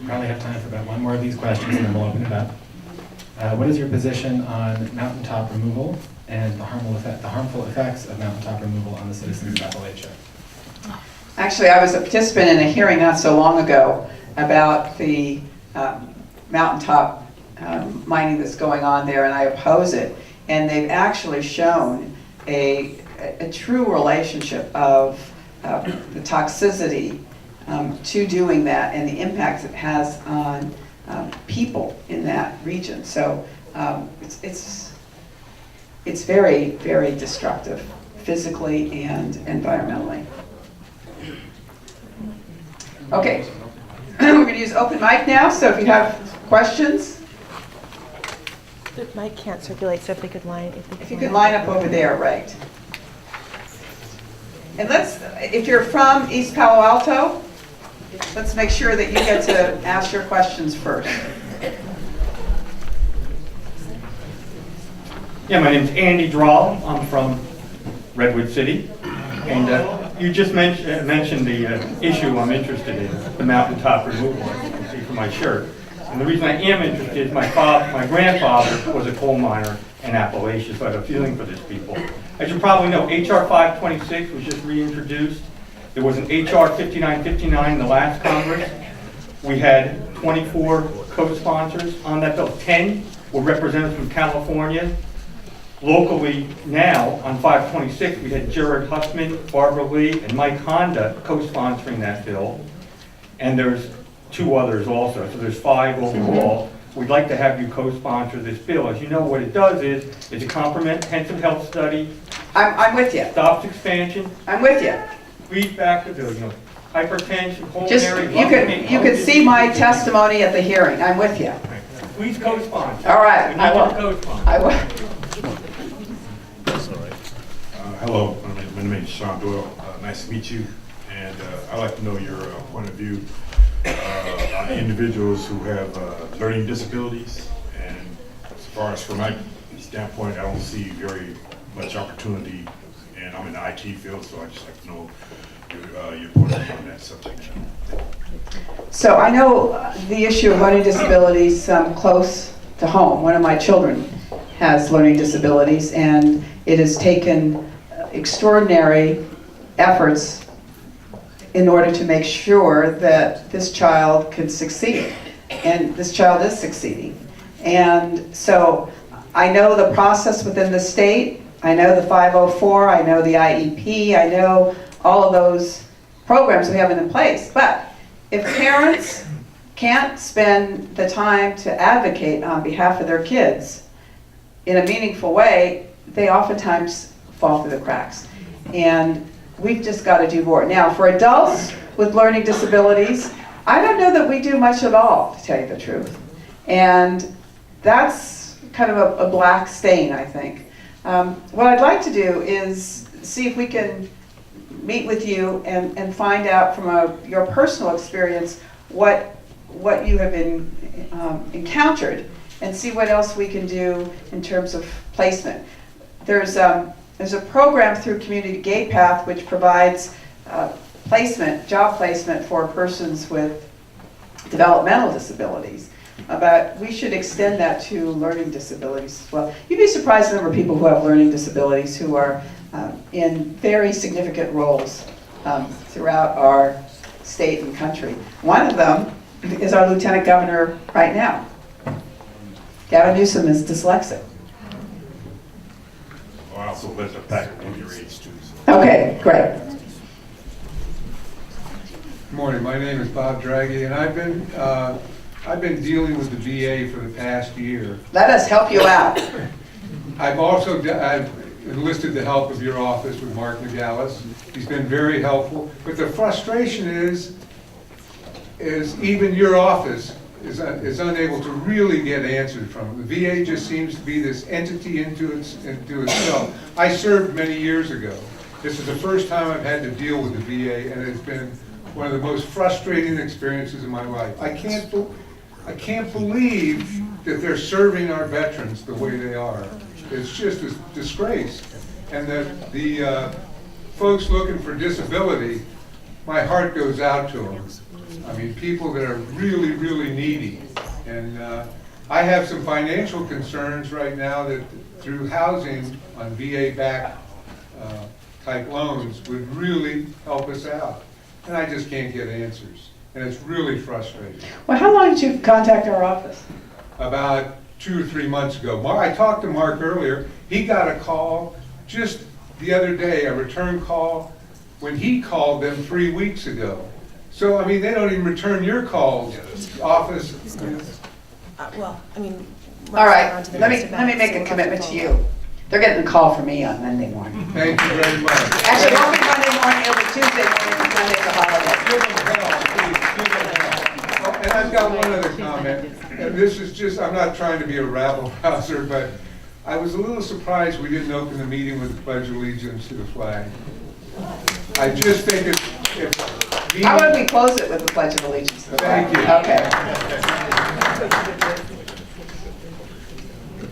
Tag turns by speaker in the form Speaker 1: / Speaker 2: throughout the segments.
Speaker 1: probably have time for about one more of these questions and then we'll open it up. What is your position on mountaintop removal and the harmful effects of mountaintop removal on the citizens of Appalachia?
Speaker 2: Actually, I was a participant in a hearing not so long ago about the mountaintop mining that's going on there, and I oppose it. And they've actually shown a true relationship of the toxicity to doing that and the impacts it has on people in that region. So it's very, very destructive, physically and environmentally. Okay, we're going to use open mic now, so if you have questions.
Speaker 3: The mic can't circulate, so if they could line.
Speaker 2: If you could line up over there, right. And if you're from East Palo Alto, let's make sure that you get to ask your questions first.
Speaker 4: Yeah, my name's Andy Drawl. I'm from Redwood City. And you just mentioned the issue I'm interested in, the mountaintop removal, as you can see from my shirt. And the reason I am interested is my grandfather was a coal miner in Appalachia, so I have a feeling for these people. As you probably know, HR 526 was just reintroduced. There was an HR 5959 in the last Congress. We had 24 co-sponsors on that bill. 10 were representatives from California. Locally now, on 526, we had Jared Hussman, Barbara Lee, and Mike Honda co-sponsoring that bill. And there's 2 others also, so there's 5 overall. We'd like to have you co-sponsor this bill. As you know, what it does is, it's a comprehensive health study.
Speaker 2: I'm with you.
Speaker 4: Stops expansion.
Speaker 2: I'm with you.
Speaker 4: Read back the bill, hypertension,
Speaker 2: Just,
Speaker 4: pulmonary.
Speaker 2: you could see my testimony at the hearing. I'm with you.
Speaker 4: Please co-sponsor.
Speaker 2: All right,
Speaker 4: We need
Speaker 2: I will.
Speaker 4: you to co-sponsor.
Speaker 2: I will.
Speaker 5: Hello, my name is Sean Doyle. Nice to meet you. And I'd like to know your point of view on individuals who have learning disabilities. And as far as from my standpoint, I don't see very much opportunity. And I'm in the IT field, so I'd just like to know your point of view on that subject.
Speaker 2: So I know the issue of learning disabilities close to home. One of my children has learning disabilities, and it has taken extraordinary efforts in order to make sure that this child can succeed. And this child is succeeding. And so I know the process within the state. I know the 504, I know the IEP, I know all of those programs we have in place. But if parents can't spend the time to advocate on behalf of their kids in a meaningful way, they oftentimes fall through the cracks. And we've just got to do more. Now, for adults with learning disabilities, I don't know that we do much at all, to tell you the truth. And that's kind of a black stain, I think. What I'd like to do is see if we can meet with you and find out from your personal experience what you have encountered, and see what else we can do in terms of placement. There's a program through Community Gate Path which provides job placement for persons with developmental disabilities. But we should extend that to learning disabilities as well. You'd be surprised the number of people who have learning disabilities who are in very significant roles throughout our state and country. One of them is our Lieutenant Governor right now. Gavin Newsom is dyslexic.
Speaker 5: Well, I also let the pack on your age too. So.
Speaker 2: Okay, great.
Speaker 6: Good morning. My name is Bob Draghi, and I've been dealing with the VA for the past year.
Speaker 2: Let us help you out.
Speaker 6: I've enlisted the help of your office with Mark Nagalis. He's been very helpful. But the frustration is even your office is unable to really get answered from it. The VA just seems to be this entity into itself. I served many years ago. This is the first time I've had to deal with the VA, and it's been one of the most frustrating experiences of my life. I can't believe that they're serving our veterans the way they are. It's just a disgrace. And that the folks looking for disability, my heart goes out to them. I mean, people that are really, really needy. And I have some financial concerns right now that through housing on VA-backed type loans would really help us out. And I just can't get answers. And it's really frustrating.
Speaker 2: Well, how long did you contact our office?
Speaker 6: About 2 or 3 months ago. I talked to Mark earlier. He got a call just the other day, a return call, when he called them 3 weeks ago. So, I mean, they don't even return your calls, office.
Speaker 3: Well, I mean.
Speaker 2: All right, let me make a commitment to you. They're getting a call from me on Monday morning.
Speaker 6: Thank you very much.
Speaker 2: Actually, it won't be Monday morning, it'll be Tuesday morning, and Sunday's a holiday.
Speaker 6: Give them hell, please, give them hell. Oh, and I've got one other comment. And this is just, I'm not trying to be a rabble-rouser, but I was a little surprised we didn't open the meeting with the Pledge of Allegiance to the flag. I just think it's.
Speaker 2: How about we close it with the Pledge of Allegiance to the flag?
Speaker 6: Thank you.
Speaker 2: Okay.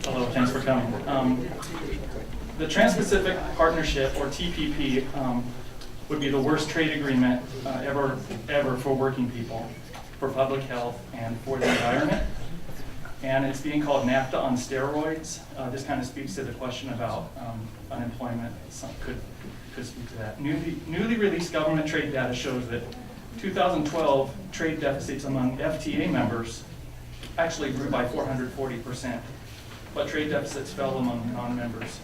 Speaker 7: Hello, thanks for coming. The Trans-Pacific Partnership, or TPP, would be the worst trade agreement ever for working people, for public health, and for the environment. And it's being called NAFTA on steroids. This kind of speaks to the question about unemployment. Some could speak to that. Newly released government trade data shows that 2012 trade deficits among FTA members actually grew by 440%, but trade deficits fell among non-members.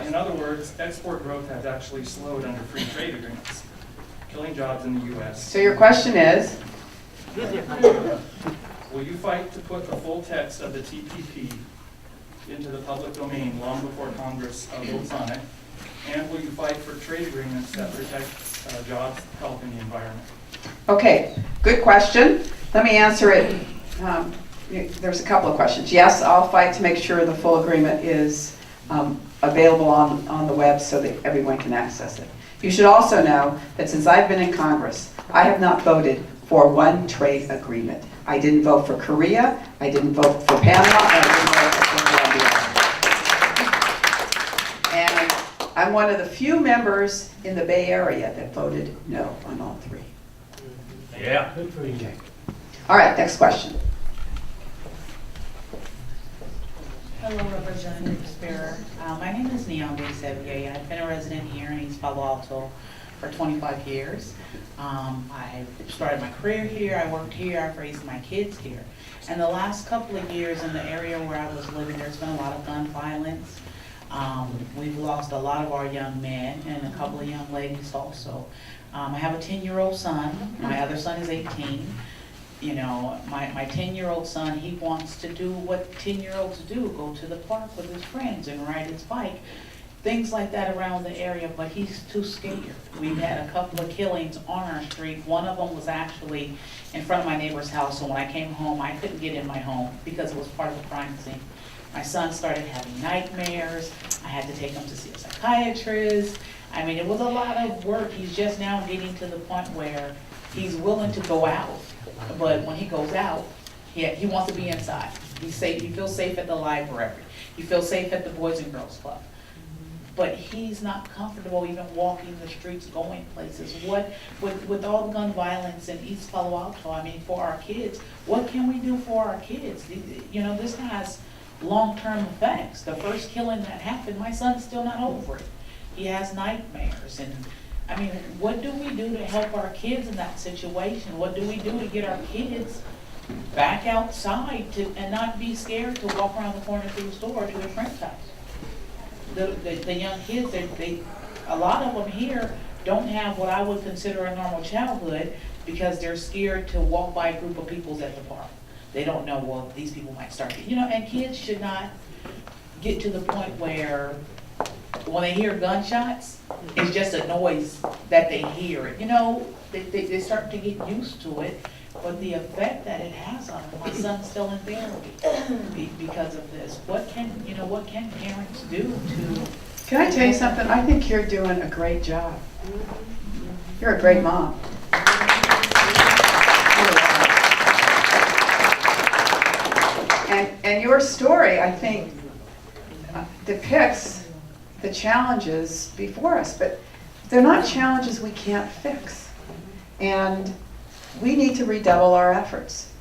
Speaker 7: In other words, export growth has actually slowed under free trade agreements, killing jobs in the U.S.
Speaker 2: So your question is?
Speaker 7: Will you fight to put the full text of the TPP into the public domain long before Congress votes on it? And will you fight for trade agreements that protect jobs, health, and the environment?
Speaker 2: Okay, good question. Let me answer it. There's a couple of questions. Yes, I'll fight to make sure the full agreement is available on the web so that everyone can access it. You should also know that since I've been in Congress, I have not voted for one trade agreement. I didn't vote for Korea, I didn't vote for Panama, and I didn't vote for Colombia. And I'm one of the few members in the Bay Area that voted no on all three.
Speaker 7: Yeah.
Speaker 2: Okay. All right, next question.
Speaker 8: Hello, Representative Speier. My name is Neonde Sevier. I've been a resident here in East Palo Alto for 25 years. I started my career here, I worked here, I've raised my kids here. And the last couple of years in the area where I was living, there's been a lot of gun violence. We've lost a lot of our young men and a couple of young ladies also. I have a 10-year-old son, my other son is 18. You know, my 10-year-old son, he wants to do what 10-year-olds do, go to the park with his friends and ride his bike. Things like that around the area, but he's too scared. We've had a couple of killings on our street. One of them was actually in front of my neighbor's house, so when I came home, I couldn't get in my home because it was part of the crime scene. My son started having nightmares. I had to take him to see a psychiatrist. I mean, it was a lot of work. He's just now getting to the point where he's willing to go out. But when he goes out, he wants to be inside. He's safe. He feels safe at the library. He feels safe at the Boys and Girls Club. But he's not comfortable even walking the streets, going places. What, with all the gun violence in East Palo Alto, I mean, for our kids, what can we do for our kids? You know, this has long-term effects. The first killing that happened, my son's still not over it. He has nightmares. And I mean, what do we do to help our kids in that situation? What do we do to get our kids back outside and not be scared to walk around the corner through the store to their friend's house? The young kids, a lot of them here don't have what I would consider a normal childhood because they're scared to walk by a group of people at the park. They don't know, well, these people might start to, you know, and kids should not get to the point where when they hear gunshots, it's just a noise that they hear. You know, they start to get used to it, but the effect that it has on them, my son's still in therapy because of this. What can parents do to...
Speaker 2: Can I tell you something? I think you're doing a great job. You're a great mom. And your story, I think, depicts the challenges before us, but they're not challenges we can't fix. And we need to redouble our efforts,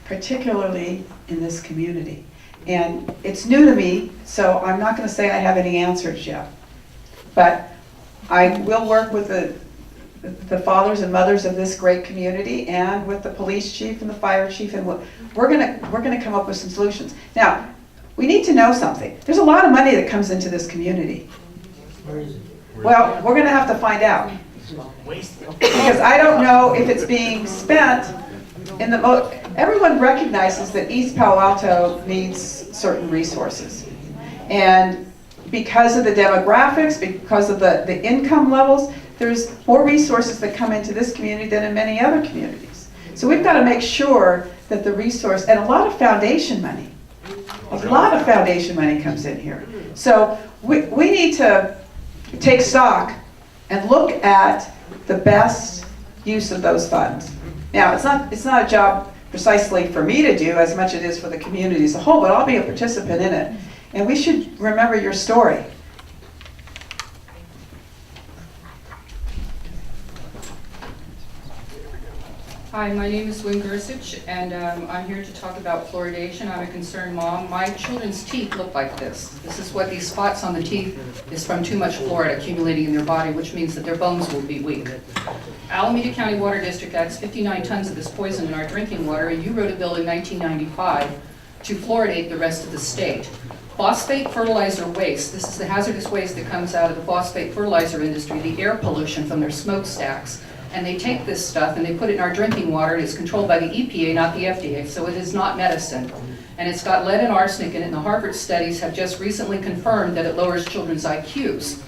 Speaker 2: particularly in this community. And it's new to me, so I'm not going to say I have any answers yet. But I will work with the fathers and mothers of this great community and with the police chief and the fire chief, and we're going to come up with some solutions. Now, we need to know something. There's a lot of money that comes into this community. Well, we're going to have to find out. Because I don't know if it's being spent in the everyone recognizes that East Palo Alto needs certain resources. And because of the demographics, because of the income levels, there's more resources that come into this community than in many other communities. So we've got to make sure that the resource, and a lot of foundation money comes in here. So we need to take stock and look at the best use of those funds. Now, it's not a job precisely for me to do as much as it is for the community as a whole, but I'll be a participant in it. And we should remember your story.
Speaker 9: Hi, my name is Lynn Gersich, and I'm here to talk about fluoridation. I'm a concerned mom. My children's teeth look like this. This is what these spots on the teeth is from too much fluoride accumulating in their body, which means that their bones will be weak. Alameda County Water District adds 59 tons of this poison in our drinking water, and you wrote a bill in 1995 to fluoridate the rest of the state. Phosphate fertilizer waste, this is the hazardous waste that comes out of the phosphate fertilizer industry, the air pollution from their smokestacks. And they take this stuff and they put it in our drinking water. It's controlled by the EPA, not the FDA, so it is not medicine. And it's got lead and arsenic in it, and the Harvard studies have just recently confirmed that it lowers children's IQs.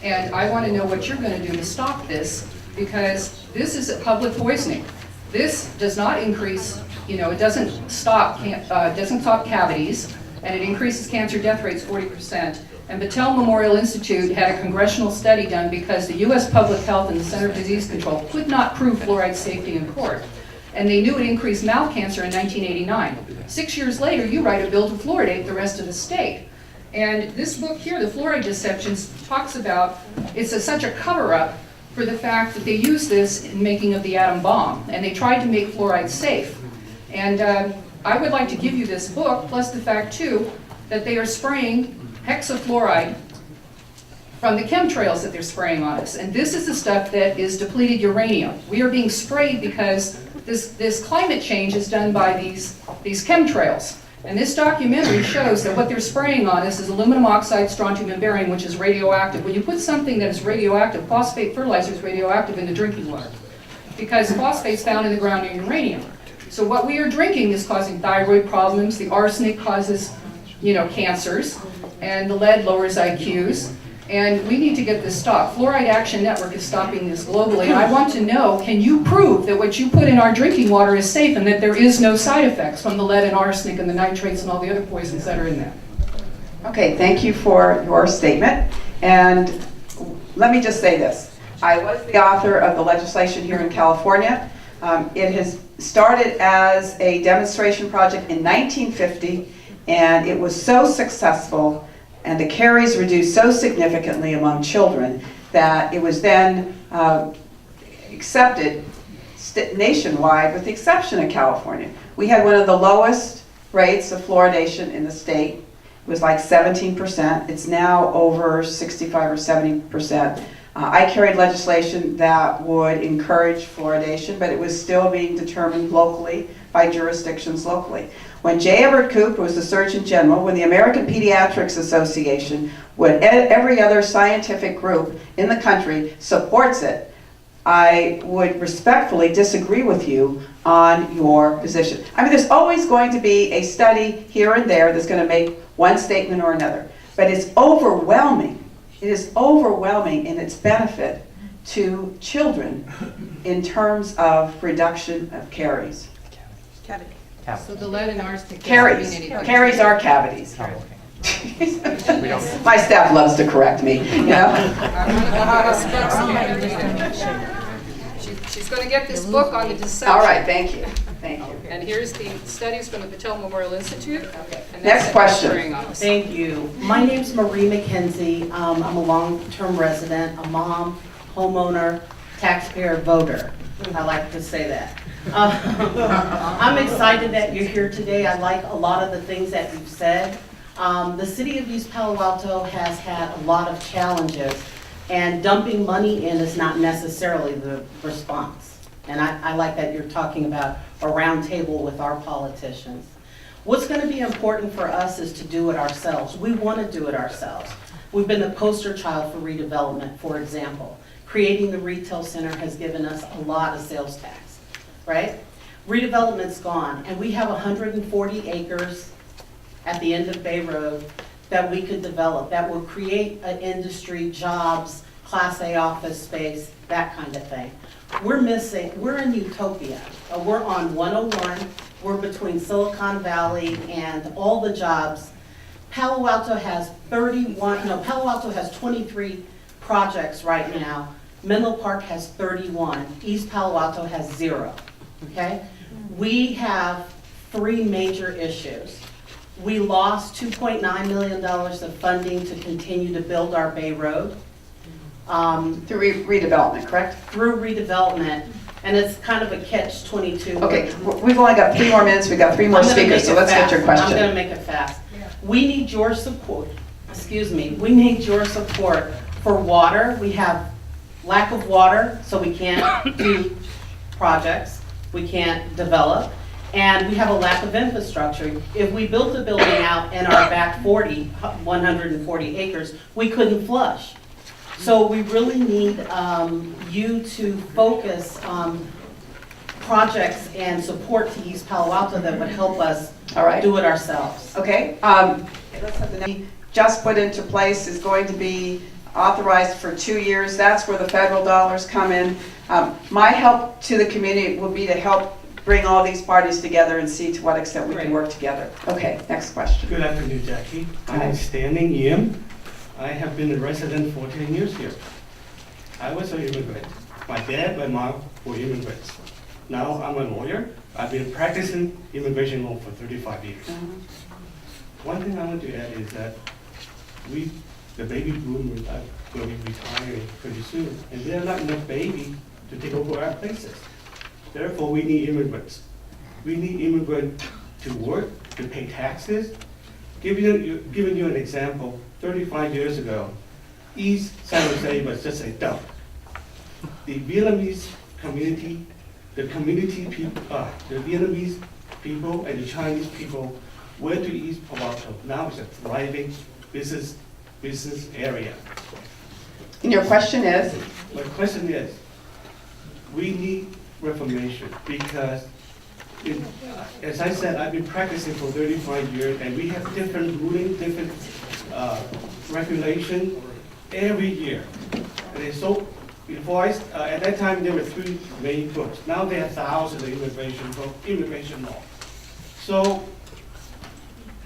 Speaker 9: And I want to know what you're going to do to stop this, because this is a public poisoning. This does not increase, it doesn't stop cavities, and it increases cancer death rates 40%. And Battelle Memorial Institute had a congressional study done because the U.S. Public Health and the Center for Disease Control could not prove fluoride safety in court. And they knew it increased mouth cancer in 1989. 6 years later, you write a bill to fluoridate the rest of the state. And this book here, The Fluoride Deceptions, talks about it's such a cover-up for the fact that they used this in making of the atom bomb. And they tried to make fluoride safe. And I would like to give you this book, plus the fact, too, that they are spraying hexafluoride from the chemtrails that they're spraying on us. And this is the stuff that is depleted uranium. We are being sprayed because this climate change is done by these chemtrails. And this documentary shows that what they're spraying on us is aluminum oxide, strontium, and barium, which is radioactive. When you put something that is radioactive, phosphate fertilizer is radioactive in the drinking water, because phosphate's found in the ground in uranium. So what we are drinking is causing thyroid problems. The arsenic causes, cancers. And the lead lowers IQs, and we need to get this stopped. Fluoride Action Network is stopping this globally, and I want to know, can you prove that what you put in our drinking water is safe and that there is no side effects from the lead and arsenic and the nitrates and all the other poisons that are in there?
Speaker 2: Okay, thank you for your statement. And let me just say this. I was the author of the legislation here in California. It has started as a demonstration project in 1950, and it was so successful and the caries reduced so significantly among children that it was then accepted nationwide, with the exception of California. We had one of the lowest rates of fluoridation in the state. It was like 17%. It's now over 65 or 70%. I carried legislation that would encourage fluoridation, but it was still being determined locally by jurisdictions locally. When J. Everett Koop was the Surgeon General, when the American Pediatrics Association, when every other scientific group in the country supports it, I would respectfully disagree with you on your position. I mean, there's always going to be a study here and there that's going to make one statement or another, but it's overwhelming. It is overwhelming in its benefit to children in terms of reduction of caries.
Speaker 3: Cavity.
Speaker 9: So the lead and arsenic.
Speaker 2: Caries are cavities. My staff loves to correct me,
Speaker 9: She's going to get this book on the deception.
Speaker 2: All right, thank you. Thank you.
Speaker 9: And here's the studies from the Battelle Memorial Institute. And
Speaker 2: Next question.
Speaker 10: Thank you. My name's Marie McKenzie. I'm a long-term resident, a mom, homeowner, taxpayer, voter. I like to say that. I'm excited that you're here today. I like a lot of the things that you've said. The city of East Palo Alto has had a lot of challenges, and dumping money in is not necessarily the response. And I like that you're talking about a round table with our politicians. What's going to be important for us is to do it ourselves. We want to do it ourselves. We've been the poster child for redevelopment, for example. Creating the retail center has given us a lot of sales tax, right? Redevelopment's gone, and we have 140 acres at the end of Bay Road that we could develop, that will create an industry, jobs, Class A office space, that kind of thing. We're in utopia. We're on 101, we're between Silicon Valley and all the jobs. Palo Alto has 23 projects right now. Menlo Park has 31, East Palo Alto has 0, okay? We have 3 major issues. We lost $2.9 million of funding to continue to build our Bay Road.
Speaker 2: Through redevelopment, correct?
Speaker 10: Through redevelopment, and it's kind of a catch-22.
Speaker 2: Okay, we've only got 3 more minutes, we've got 3 more
Speaker 10: I'm gonna
Speaker 2: speakers,
Speaker 10: make
Speaker 2: so
Speaker 10: it
Speaker 2: let's get
Speaker 10: fast.
Speaker 2: your
Speaker 10: I'm
Speaker 2: question.
Speaker 10: gonna make it fast. We need your support, we need your support for water. We have lack of water, so we can't do projects, we can't develop, and we have a lack of infrastructure. If we built a building out in our back 140 acres, we couldn't flush. So we really need you to focus on projects and support to East Palo Alto that would help us do it ourselves.
Speaker 2: Okay, let's have the just put into place is going to be authorized for 2 years. That's where the federal dollars come in. My help to the community will be to help bring all these parties together and see to what extent we can work together. Okay, next question.
Speaker 11: Good afternoon, Jackie. I'm Stanley Yim. I have been a resident for 10 years here. I was an immigrant. My dad, my mom were immigrants. Now I'm a lawyer. I've been practicing immigration law for 35 years. One thing I want to add is that the baby boomers are going to be retiring pretty soon, and there are not enough babies to take over our places. Therefore, we need immigrants. We need immigrants to work, to pay taxes. Giving you an example, 35 years ago, East San Jose was just a dump. The Vietnamese community, the Vietnamese people and the Chinese people went to East Palo Alto. Now it's a thriving business area.
Speaker 2: And your question is?
Speaker 11: My question is, we need reformation because, as I said, I've been practicing for 35 years, and we have different ruling, different regulation every year. And so, at that time there were 3 main books. Now there are thousands of immigration law. So,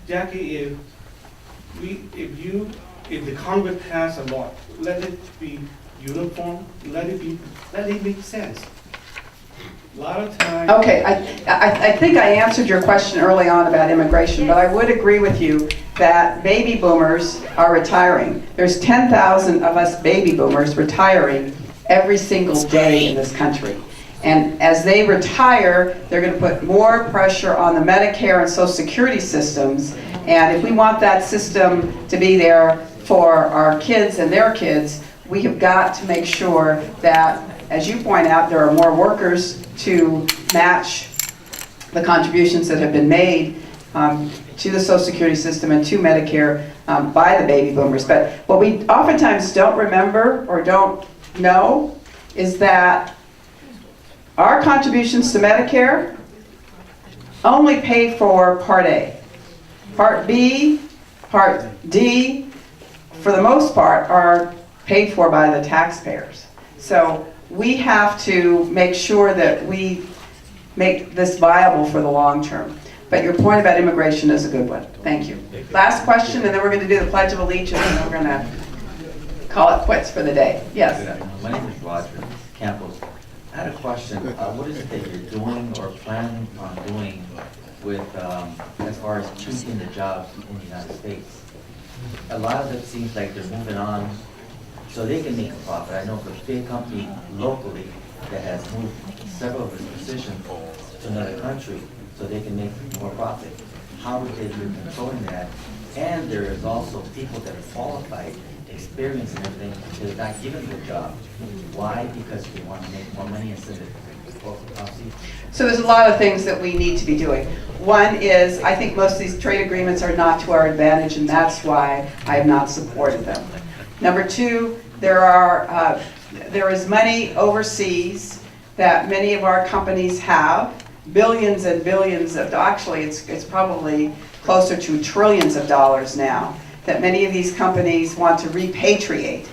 Speaker 11: Jackie, if the Congress pass a law, let it be uniform, let it make sense. A lot of times. Okay,
Speaker 2: I think I answered your question early on about immigration, but I would agree with you that baby boomers are retiring. There's 10,000 of us baby boomers retiring every single day in this country. And as they retire, they're going to put more pressure on the Medicare and Social Security systems. And if we want that system to be there for our kids and their kids, we have got to make sure that, as you point out, there are more workers to match the contributions that have been made to the Social Security system and to Medicare by the baby boomers. But what we oftentimes don't remember or don't know is that our contributions to Medicare only pay for Part A. Part B, Part D, for the most part, are paid for by the taxpayers. So we have to make sure that we make this viable for the long term. But your point about immigration is a good one. Thank you. Last question, and then we're going to do the Pledge of Allegiance, and then we're going to call it quits for the day. Yes?
Speaker 12: My name is Roger Campos. I had a question. What is it that you're doing or planning on doing with, as far as choosing the jobs in the United States? A lot of it seems like they're moving on so they can make a profit. I know for big companies locally, that has moved several of its positions to another country so they can make more profit. How is it you're controlling that? And there is also people that are qualified, experienced and everything, they're not given the job. Why? Because they want to make more money instead of corporate policy.
Speaker 2: So there's a lot of things that we need to be doing. One is, I think most of these trade agreements are not to our advantage, and that's why I have not supported them. Number two, there is money overseas that many of our companies have, billions and billions of, actually it's probably closer to trillions of dollars now, that many of these companies want to repatriate.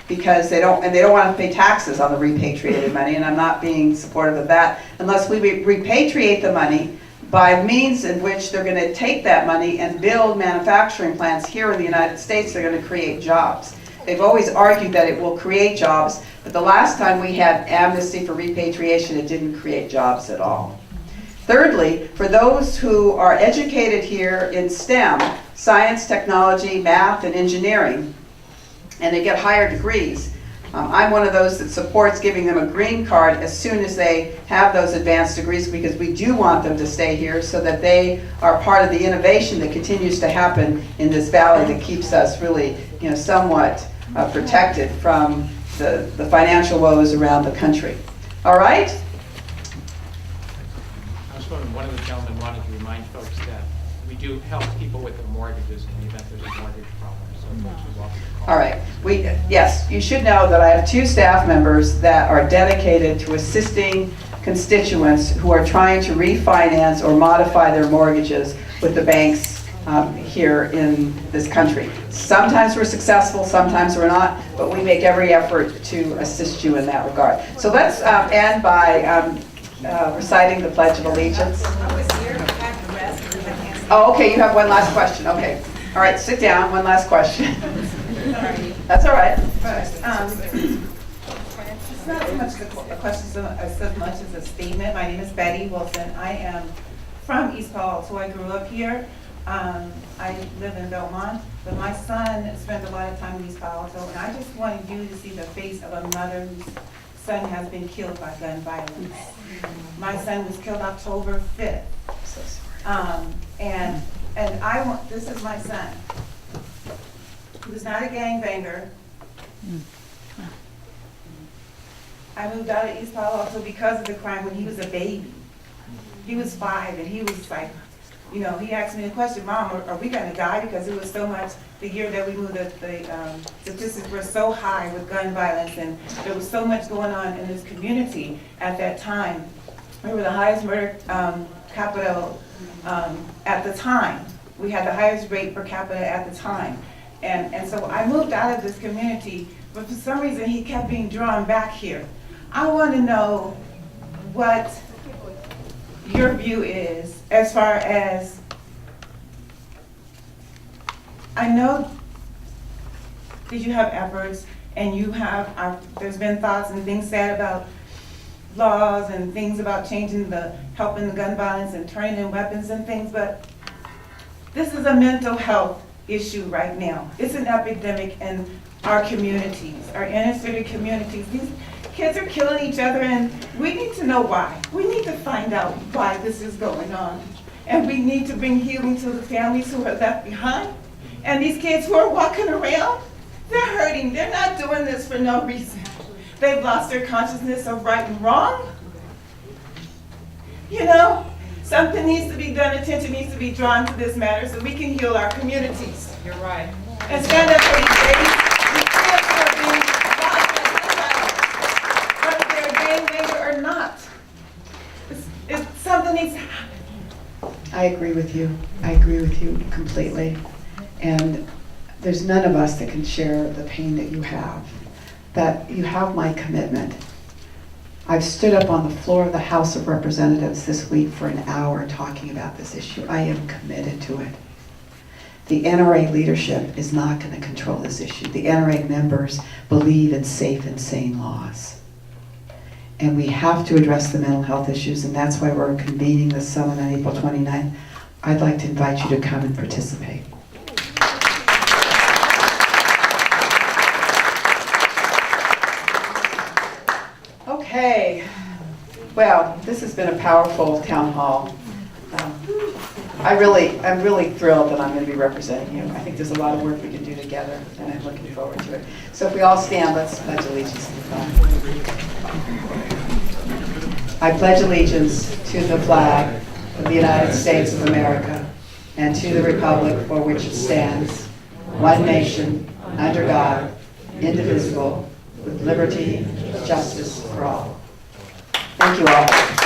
Speaker 2: Because they don't want to pay taxes on the repatriated money, and I'm not being supportive of that, unless we repatriate the money by means in which they're going to take that money and build manufacturing plants here in the United States. They're going to create jobs. They've always argued that it will create jobs, but the last time we had amnesty for repatriation, it didn't create jobs at all. Thirdly, for those who are educated here in STEM, science, technology, math, and engineering, and they get higher degrees, I'm one of those that supports giving them a green card as soon as they have those advanced degrees, because we do want them to stay here so that they are part of the innovation that continues to happen in this valley that keeps us really, somewhat protected from the financial woes around the country. All right?
Speaker 13: I was wondering, one of the gentlemen wanted to remind folks that we do help people with their mortgages in the event there's a mortgage problem. So folks are welcome to call.
Speaker 2: All right. Yes, you should know that I have 2 staff members that are dedicated to assisting constituents who are trying to refinance or modify their mortgages with the banks here in this country. Sometimes we're successful, sometimes we're not, but we make every effort to assist you in that regard. So let's end by reciting the Pledge of Allegiance. Oh, okay, you have one last question. Okay. All right, sit down. One last question. That's all right.
Speaker 14: It's not so much a question as much as a statement. My name is Betty Wilson. I am from East Palo Alto. I grew up here. I live in Belmont, but my son spent a lot of time in East Palo Alto, and I just wanted you to see the face of a mother whose son has been killed by gun violence. My son was killed October 5th.
Speaker 2: So sorry.
Speaker 14: And I want, this is my son, who's not a gangbanger. I moved out of East Palo Alto because of the crime when he was a baby. He was 5, and he was like, he asked me the question, Mom, are we going to die? Because it was so much, the year that we moved, the statistics were so high with gun violence, and there was so much going on in this community at that time. We were the highest murder capita at the time. We had the highest rate per capita at the time. And so I moved out of this community, but for some reason he kept being drawn back here. I want to know what your view is as far as, I know that you have efforts and you have, there's been thoughts and things said about laws and things about changing helping the gun violence and turning in weapons and things, but this is a mental health issue right now. It's an epidemic in our communities, our inner city communities. These kids are killing each other, and we need to know why. We need to find out why this is going on. And we need to bring healing to the families who are left behind. And these kids who are walking around, they're hurting. They're not doing this for no reason. They've lost their consciousness of right and wrong. Something needs to be done, attention needs to be drawn to this matter so we can heal our communities.
Speaker 9: You're right.
Speaker 14: And stand up for these babies. These kids who are being violent, whether they're a gangbanger or not. Something needs to happen.
Speaker 2: I agree with you. I agree with you completely. And there's none of us that can share the pain that you have. That you have my commitment. I've stood up on the floor of the House of Representatives this week for an hour talking about this issue. I am committed to it. The NRA leadership is not going to control this issue. The NRA members believe in safe and sane laws. And we have to address the mental health issues, and that's why we're convening this summit on April 29th. I'd like to invite you to come and participate. Okay, well, this has been a powerful town hall. I'm really thrilled that I'm going to be representing you. I think there's a lot of work we can do together, and I'm looking forward to it. So if we all stand, let's pledge allegiance to the flag. I pledge allegiance to the flag of the United States of America and to the republic for which it stands, one nation, under God, indivisible, with liberty and justice for all. Thank you all.